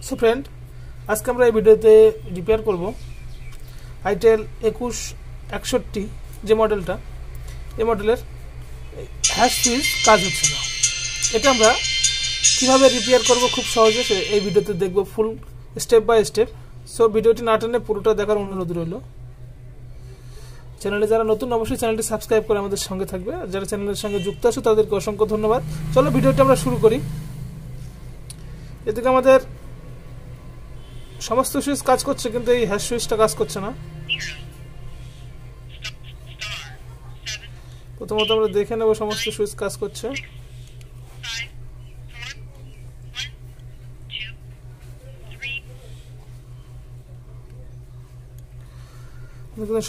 So friend, আজকে আমরা এই ভিডিওতে রিপেয়ার করব আইটেল 2161 যে মডেলটা, এই মডেলের হ্যাশ সুইচ কাজ হচ্ছে না। এটা আমরা কীভাবে রিপেয়ার করব খুব সহজে এই ভিডিওতে দেখব, full step by step. So ভিডিওটি না টেনে পুরোটা দেখার অনুরোধ রইল। চ্যানেলে যারা নতুন অবশ্যই চ্যানেলটি সাবস্ক্রাইব করে আমাদের সঙ্গে থাকবে, আর যারা চ্যানেলের সঙ্গে যুক্ত আছে তাদেরকে অসংখ্য ধন্যবাদ। চলো ভিডিওটি আমরা শুরু করি। এদিকে আমাদের সমস্ত সুইচ কাজ করছে, কিন্তু এই হ্যাশ সুইচটা কাজ করছে না। প্রথমত আমরা দেখে নেব সমস্ত সুইচ কাজ করছে।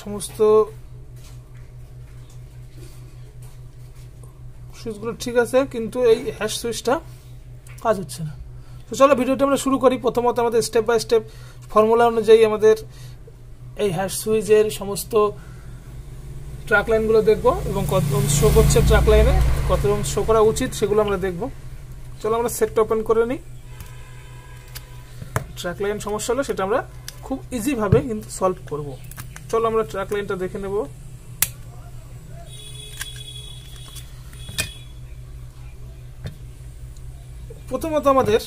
সমস্ত সুইচগুলো ঠিক আছে, কিন্তু এই হ্যাশ সুইচটা কাজ হচ্ছে না। তো চলো ভিডিওটা আমরা শুরু করি। প্রথমত আমাদের স্টেপ বাই স্টেপ ফর্মুলা অনুযায়ী আমাদের এই হ্যাশ সুইচের সমস্ত ট্র্যাক লাইনগুলো দেখব, এবং কত শো করছে ট্র্যাক লাইনে, কত শো করা উচিত সেগুলো আমরা দেখব। চলো আমরা সেটটা ওপেন করে নিই। ট্র্যাক লাইন সমস্যা হলে সেটা আমরা খুব ইজিভাবে কিন্তু সলভ করব। চলো আমরা ট্র্যাক লাইনটা দেখে নেব। প্রথমত আমাদের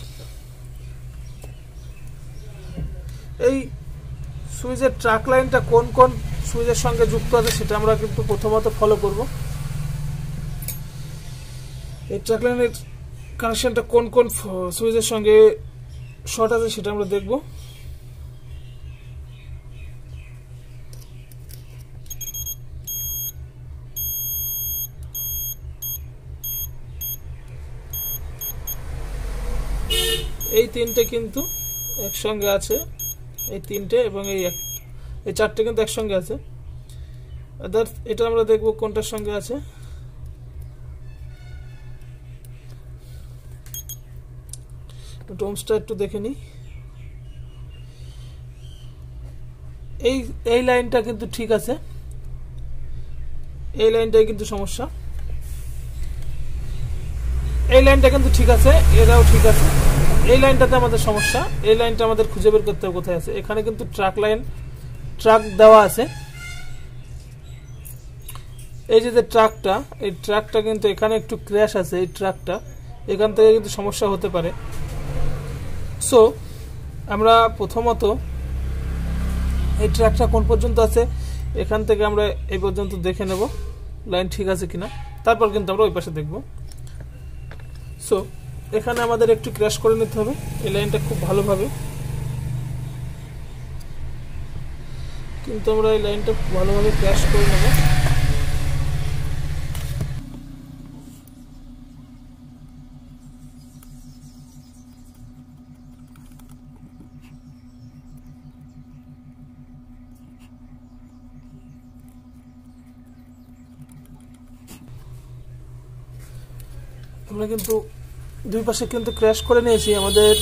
এই সুইচের ট্র্যাক লাইনটা কোন কোন সুইচের সঙ্গে যুক্ত আছে সেটা আমরা কিন্তু প্রথমত ফলো করব। এই ট্র্যাক লাইনের কানেকশনটা কোন কোন সুইচের সঙ্গে শর্ট আছে সেটা আমরা দেখব। এই তিনটে কিন্তু একসঙ্গে আছে, এই তিনটে এবং এই চারটে কিন্তু একসঙ্গে আছে। এটা আমরা দেখব কোনটার সঙ্গে আছে। ওহমসটা একটু দেখে নিই। এই লাইনটা কিন্তু ঠিক আছে, এই লাইনটাই কিন্তু সমস্যা। এই লাইনটা কিন্তু ঠিক আছে, এটাও ঠিক আছে। এই লাইনটাতে আমাদের সমস্যা, এই লাইনটা আমাদের খুঁজে বের করতে হবে কোথায় আছে। এখানে কিন্তু ট্রাক দেওয়া আছে। এই যে ট্রাকটা, এই ট্রাকটা কিন্তু এখানে একটু ক্র্যাশ আছে। এই ট্রাকটা এখান থেকে কিন্তু সমস্যা হতে পারে। সো আমরা প্রথমত এই ট্রাকটা কোন পর্যন্ত আছে এখান থেকে আমরা এই পর্যন্ত দেখে নেব লাইন ঠিক আছে কিনা, তারপর কিন্তু আমরা ওই পাশে দেখব। সো এখানে আমাদের একটু ক্র্যাশ করে নিতে হবে এই লাইনটা খুব ভালোভাবে, কিন্তু আমরা এই লাইনটা ভালোভাবে ক্র্যাশ করে নেব। আমরা কিন্তু দুই পাশে কিন্তু ক্র্যাশ করে নিয়েছি। আমাদের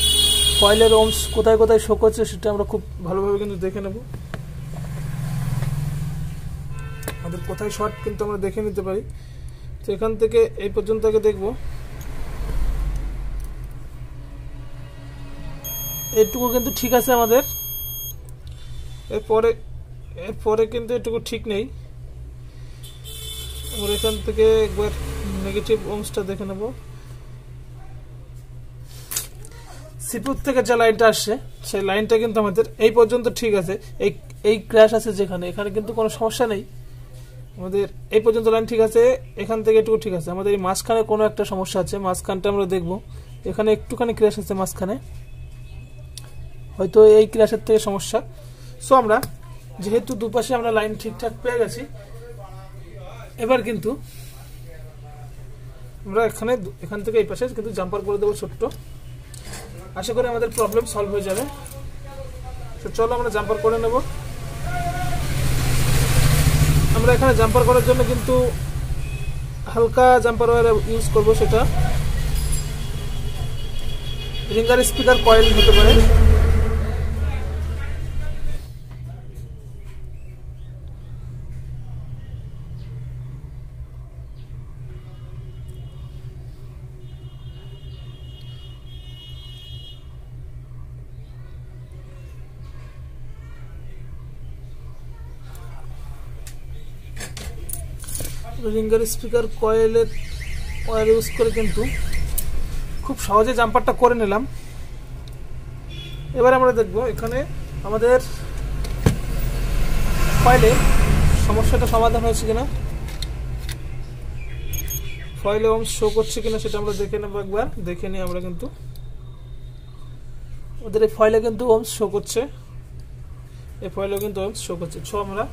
কয়েলের ওহমস কোথায় কোথায় শো করছে সেটা আমরা খুব ভালোভাবে কিন্তু দেখে নেব। আমাদের কোথায় শর্ট কিন্তু আমরা দেখে নিতে পারি। তো এখান থেকে এই পর্যন্ত আগে দেখব। এইটুকু কিন্তু ঠিক আছে আমাদের, এরপরে কিন্তু এটুকু ঠিক নেই। আমরা এখান থেকে একবার নেগেটিভ ওহমসটা দেখে নেব। সিপুর থেকে যে লাইনটা আসছে সেই লাইনটা কিন্তু আমাদের এই পর্যন্ত ঠিক আছে। এই ক্র্যাশ আছে যেখানে, এখানে কিন্তু কোনো সমস্যা নেই। আমাদের এই পর্যন্ত লাইন ঠিক আছে, এখান থেকে এটুকু ঠিক আছে। আমাদের এই মাঝখানে কোনো একটা সমস্যা আছে, মাঝখানটা আমরা দেখব। এখানে একটুখানি ক্র্যাশ আছে মাঝখানে, হয়তো এই ক্র্যাশের থেকে সমস্যা। সো আমরা যেহেতু দুপাশে আমরা লাইন ঠিকঠাক পেয়ে গেছি, এবার কিন্তু আমরা এখান থেকে এই পাশে কিন্তু জাম্পার করে দেবো ছোট্ট। আশা করি আমাদের প্রবলেম সলভ হয়ে যাবে। তো চলো আমরা জাম্পার করে নেব। আমরা এখানে জাম্পার করার জন্য কিন্তু হালকা জাম্পার ওয়্যার ইউজ করব, সেটা রিঙ্গার স্পিকার কয়েল হতে পারে। রিঙ্গার স্পিকার কয়েলের ওয়্যার ইউজ করে কিন্তু খুব সহজে জাম্পারটা করে নিলাম। এবার আমরা দেখব এখানে আমাদের ফয়েলে সমস্যাটা সমাধান হয়েছে কিনা, ফয়েলে ওহমস শো করছে কিনা সেটা আমরা দেখে নেব। একবার দেখে নিই আমরা, কিন্তু ওদের এই ফয়েলে কিন্তু ওহমস শো করছে, এই ফয়েলেও কিন্তু ওহমস শো করছে। সো আমরা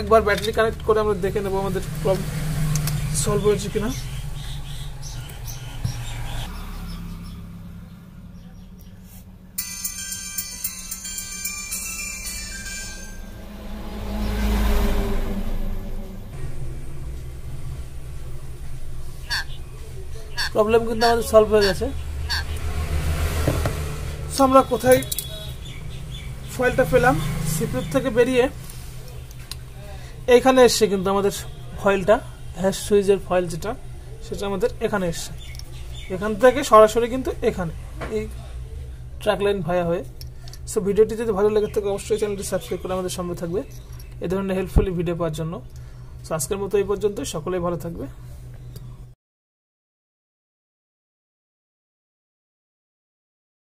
একবার ব্যাটারি কানেক্ট করে আমরা দেখে নেব আমাদের প্রবলেম সলভ হয়েছে কিনা। প্রবলেম কিন্তু আমাদের সলভ হয়ে গেছে। সো আমরা কোথায় ফয়েলটা পেলাম, সিপিইউ থেকে বেরিয়ে এইখানে এসছে কিন্তু আমাদের ফয়েলটা, হ্যাশ সুইচের ফয়েল যেটা, সেটা আমাদের এখানে এসছে। এখান থেকে সরাসরি কিন্তু এখানে এই ট্র্যাক লাইন ভায়া হয়ে। সো ভিডিওটি যদি ভালো লেগে থাকে অবশ্যই চ্যানেলটি সাবস্ক্রাইব করে আমাদের সঙ্গে থাকবে এই ধরনের হেল্পফুল ভিডিও পাওয়ার জন্য। সো আজকের মতো এই পর্যন্ত, সকলেই ভালো থাকবে।